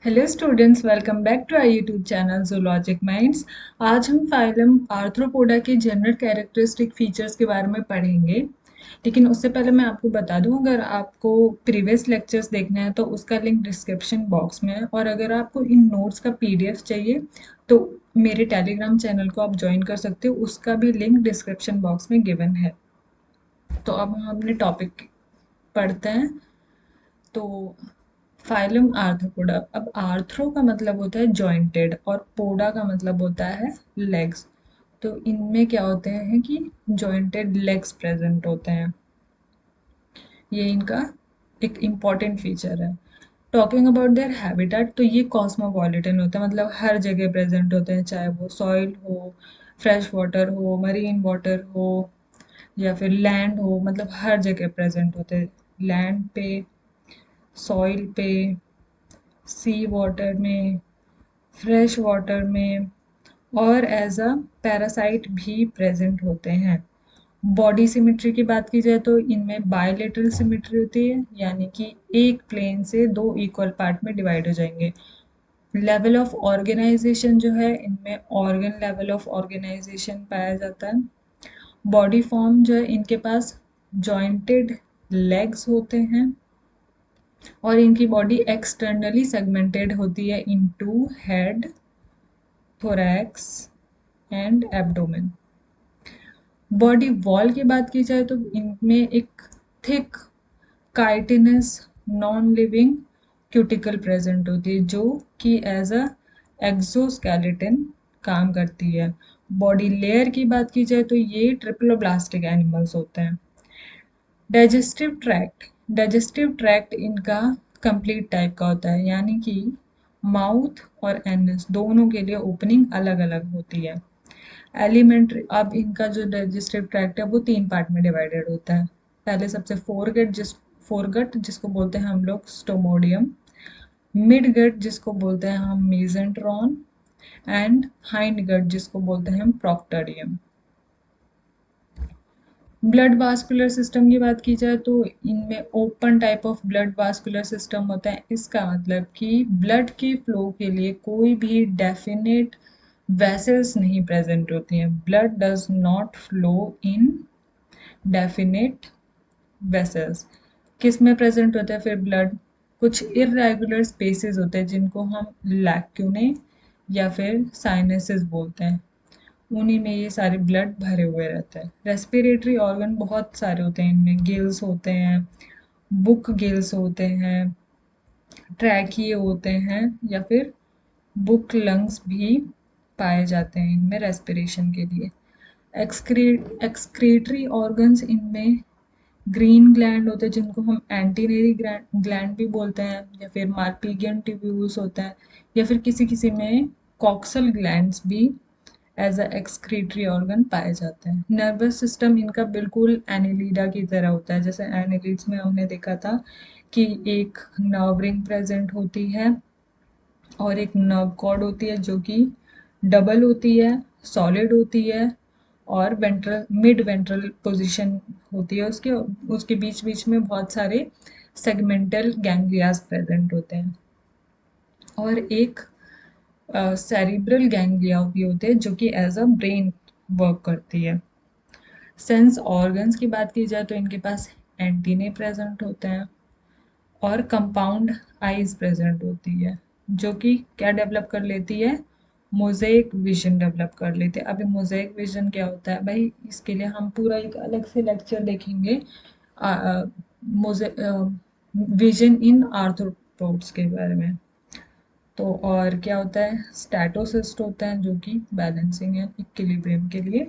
Hello students, welcome back to our YouTube channel Zoologic Minds. आज हम phylum Arthropoda के general characteristic features के बारे में पढ़ेंगे। लेकिन उससे पहले मैं आपको बता दूं, अगर आपको प्रीवियस लेक्चर्स देखना है तो उसका लिंक डिस्क्रिप्शन बॉक्स में है, और अगर आपको इन नोट्स का पीडीएफ चाहिए तो मेरे टेलीग्राम चैनल को आप ज्वाइन कर सकते हो, उसका भी लिंक डिस्क्रिप्शन बॉक्स में गिवन है। तो अब हम अपने टॉपिक पढ़ते हैं। तो फाइलम आर्थ्रोपोडा। अब आर्थ्रो का मतलब होता है जॉइंटेड और पोडा का मतलब होता है लेग्स। तो इनमें क्या होते हैं कि जॉइंटेड लेग्स प्रेजेंट होते हैं। ये इनका एक इम्पॉर्टेंट फीचर है। टॉकिंग अबाउट देयर हैबिटेट, तो ये कॉस्मोपॉलिटन होता है, मतलब हर जगह प्रेजेंट होते हैं, चाहे वो सॉइल हो, फ्रेश वाटर हो, मरीन वाटर हो या फिर लैंड हो, मतलब हर जगह प्रेजेंट होते हैं। लैंड पे, सॉइल पे, सी वाटर में, फ्रेश वाटर में, और एज अ पैरासाइट भी प्रेजेंट होते हैं। बॉडी सिमेट्री की बात की जाए तो इनमें बायलेटरल सिमेट्री होती है, यानी कि एक प्लेन से दो इक्वल पार्ट में डिवाइड हो जाएंगे। लेवल ऑफ ऑर्गेनाइजेशन जो है, इनमें ऑर्गन लेवल ऑफ ऑर्गेनाइजेशन पाया जाता है। बॉडी फॉर्म जो है, इनके पास जॉइंटेड लेग्स होते हैं और इनकी बॉडी एक्सटर्नली सेगमेंटेड होती है into head, thorax and abdomen. Body wall की बात की जाए तो इनमें एक thick chitinous non living cuticle present होती है, जो कि एज अ एक्सोस्केलेटन काम करती है। बॉडी लेयर की बात की जाए तो ये ट्रिप्लोब्लास्टिक एनिमल्स होते हैं। डाइजेस्टिव ट्रैक्ट इनका कंप्लीट टाइप का होता है, यानी कि माउथ और एनस दोनों के लिए ओपनिंग अलग अलग होती है। एलिमेंट्री, अब इनका जो डाइजेस्टिव ट्रैक्ट है वो तीन पार्ट में डिवाइडेड होता है। पहले सबसे फोरगट जिसको बोलते हैं हम लोग स्टोमोडियम, मिड गट जिसको बोलते हैं हम मीजेंट्रॉन, एंड हाइंड गट जिसको बोलते हैं हम प्रोक्टोडियम। ब्लड वास्कुलर सिस्टम की बात की जाए तो इनमें open type of blood vascular system होता है। इसका मतलब कि ब्लड के फ्लो के लिए कोई भी डेफिनेट वेसल्स नहीं प्रेजेंट होती हैं। Blood does not flow in definite vessels. किस में प्रेजेंट होता है फिर ब्लड? कुछ इरेगुलर स्पेसेस होते हैं जिनको हम लैक्यूने या फिर साइनसेस बोलते हैं, उन्हीं में ये सारे ब्लड भरे हुए रहते हैं। रेस्पिरेटरी ऑर्गन बहुत सारे होते हैं, इनमें गिल्स होते हैं, बुक गिल्स होते हैं, ट्रैकिए होते हैं, या फिर बुक लंग्स भी पाए जाते हैं इनमें रेस्पिरेशन के लिए। एक्सक्रीटरी ऑर्गन्स इनमें ग्रीन ग्लैंड होते हैं जिनको हम एंटीनरी ग्लैंड भी बोलते हैं, या फिर मार्पीगियन ट्यूब्यूल्स होता है, या फिर किसी किसी में कॉक्सल ग्लैंड्स भी एज अ एक्सक्रीटरी ऑर्गन पाए जाते हैं। नर्वस सिस्टम इनका बिल्कुल एनिलीडा की तरह होता है। जैसे एनिलीड्स में हमने देखा था कि एक नर्व रिंग प्रेजेंट होती है और एक नर्व कॉर्ड होती है जो कि डबल होती है, सॉलिड होती है, और वेंट्रल मिड वेंट्रल पोजीशन होती है उसके उसके बीच बीच में बहुत सारे सेगमेंटल गैंग्लियाज प्रेजेंट होते हैं, और एक सेरिब्रल गैंग्लिया भी होते हैं जो कि एज अ ब्रेन वर्क करती है। सेंस ऑर्गन्स की बात की जाए तो इनके पास एंटीने प्रेजेंट होते हैं और कंपाउंड आईज प्रेजेंट होती है, जो कि क्या डेवलप कर लेती है? मोज़ेक विजन डेवलप कर लेते हैं। अभी मोज़ेक विजन क्या होता है भाई, इसके लिए हम पूरा एक अलग से लेक्चर देखेंगे, विजन इन आर्थ्रोपोड्स के बारे में। तो और क्या होता है? स्टैटोसिस्ट होता है जो कि बैलेंसिंग एंड इक्विलिब्रियम के लिए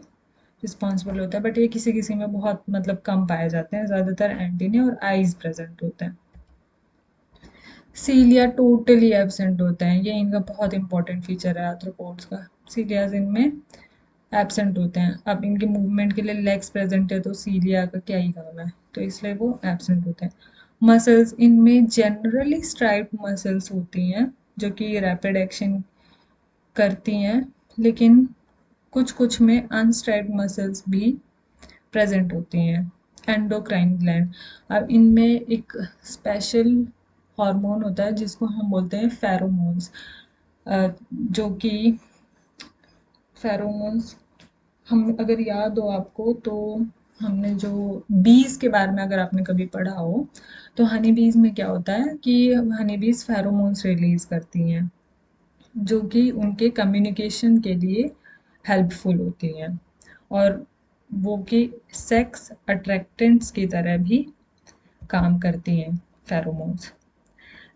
रिस्पॉन्सिबल होता है, बट ये किसी किसी में बहुत मतलब कम पाए जाते हैं, ज़्यादातर एंटीने और आईज प्रेजेंट होते हैं। सीलिया टोटली एब्सेंट होते हैं, ये इनका बहुत इंपॉर्टेंट फीचर है आर्थ्रोपोड्स का। सीलियाज इनमें एब्सेंट होते हैं। अब इनके मूवमेंट के लिए लेग्स प्रेजेंट है तो सीलिया का क्या ही काम है, तो इसलिए वो एब्सेंट होते हैं। मसल्स इनमें जनरली स्ट्राइप्ड मसल्स होती हैं जो कि रैपिड एक्शन करती हैं, लेकिन कुछ कुछ में अनस्ट्राइप्ड मसल्स भी प्रेजेंट होती हैं। एंडोक्राइन ग्लैंड, अब इनमें एक स्पेशल हार्मोन होता है जिसको हम बोलते हैं फेरोमोन्स, जो कि फेरोमोन्स हम अगर याद हो आपको तो हमने जो बीज के बारे में अगर आपने कभी पढ़ा हो तो हनी बीज में क्या होता है कि हनी बीज फेरोमोन्स रिलीज करती हैं जो कि उनके कम्युनिकेशन के लिए हेल्पफुल होती हैं और वो कि सेक्स अट्रैक्टेंट्स की तरह भी काम करती हैं फेरोमोन्स।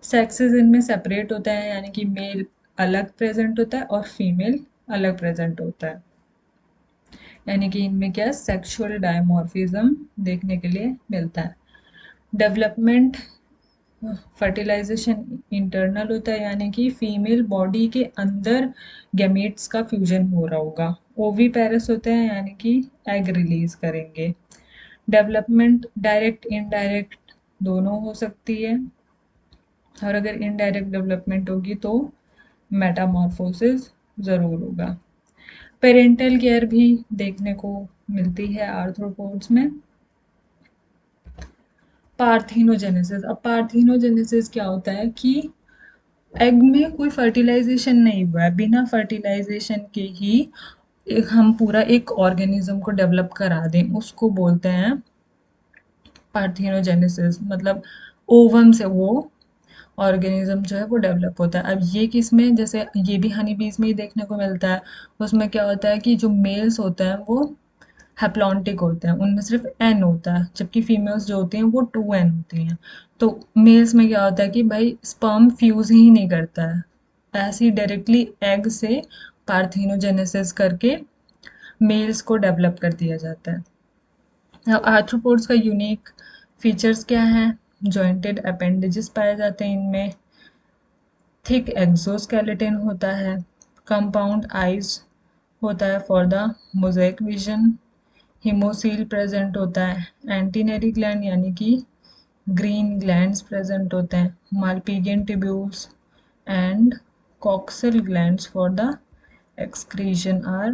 सेक्सेस इनमें सेपरेट होता है यानी कि मेल अलग प्रेजेंट होता है और फीमेल अलग प्रेजेंट होता है, यानी कि इनमें क्या सेक्सुअल डायमॉर्फिज्म देखने के लिए मिलता है। डेवलपमेंट फर्टिलाइजेशन इंटरनल होता है यानी कि फीमेल बॉडी के अंदर गैमेट्स का फ्यूजन हो रहा होगा। ओवी पेरस होते हैं यानी कि एग रिलीज करेंगे। डेवलपमेंट डायरेक्ट इनडायरेक्ट दोनों हो सकती है और अगर इनडायरेक्ट डेवलपमेंट होगी तो मेटामॉर्फोसिस ज़रूर होगा। पेरेंटल केयर भी देखने को मिलती है आर्थ्रोपोड्स में। पार्थिनोजेनेसिस, अब पार्थिनोजेनेसिस क्या होता है कि एग में कोई फर्टिलाइजेशन नहीं हुआ है, बिना फर्टिलाइजेशन के ही हम पूरा एक ऑर्गेनिज्म को डेवलप करा दें उसको बोलते हैं पार्थिनोजेनेसिस। मतलब ओवम से वो ऑर्गेनिज्म जो है वो डेवलप होता है। अब ये किस में, जैसे ये भी हनी बीज में ही देखने को मिलता है। उसमें क्या होता है कि जो मेल्स होते हैं वो हैप्लॉन्टिक होते हैं, उनमें सिर्फ एन होता है, जबकि फीमेल्स जो होती हैं वो 2n होती हैं। तो मेल्स में क्या होता है कि भाई स्पर्म फ्यूज ही नहीं करता है, ऐसे ही डायरेक्टली एग से पार्थिनोजेनेसिस करके मेल्स को डेवलप कर दिया जाता है। अब आर्थ्रोपोड्स का यूनिक फीचर्स क्या हैं? जॉइंटेड अपेंडेजेस पाए जाते हैं इनमें, थिक एक्सोस्केलेटन होता है, कंपाउंड आइज होता है for the mosaic vision, haemocoel present होता है, एंटीनरी ग्लैंड यानी कि ग्रीन ग्लैंड्स प्रेजेंट होते हैं, Malpighian tubules and coxal glands for the excretion are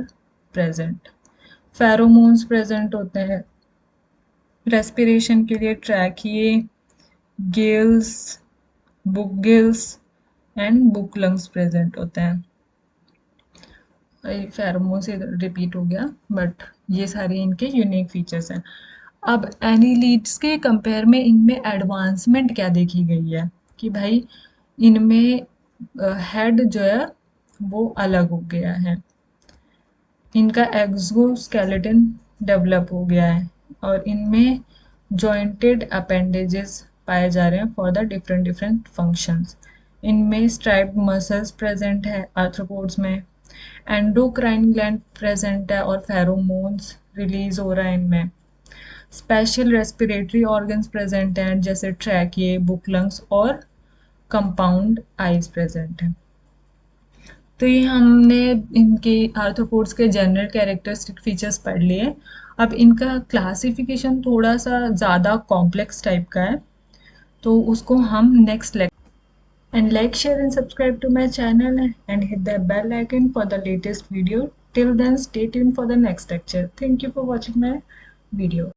present. Pheromones present होते हैं रेस्पिरेशन के लिए, tracheae, gills, book gills and book lungs present होते हैं। फेरोमोन से रिपीट हो गया, बट ये सारे इनके यूनिक फीचर्स हैं। अब एनीलीड्स के कंपेयर में इनमें एडवांसमेंट क्या देखी गई है कि भाई इनमें हेड जो है वो अलग हो गया है, इनका एक्सोस्केलेटन डेवलप हो गया है और इनमें जॉइंटेड अपेंडेजेस पाए जा रहे हैं for the different different functions. इनमें स्ट्राइप्ड मसल्स प्रेजेंट है आर्थ्रोपोड्स में, एंडोक्राइन ग्लैंड प्रेजेंट है और फेरोमोन्स रिलीज हो रहा है इनमें। स्पेशल रेस्पिरेटरी ऑर्गन्स प्रेजेंट हैं जैसे ट्रैकिए, बुक लंग्स और कंपाउंड आइज प्रेजेंट है। तो ये हमने इनके आर्थ्रोपोड्स के जनरल कैरेक्टरिस्टिक फीचर्स पढ़ लिए। अब इनका क्लासिफिकेशन थोड़ा सा ज़्यादा कॉम्प्लेक्स टाइप का है, तो उसको हम next and like, share and subscribe to my channel and hit the bell icon for the latest video. Till then, stay tuned for the next lecture. Thank you for watching my video.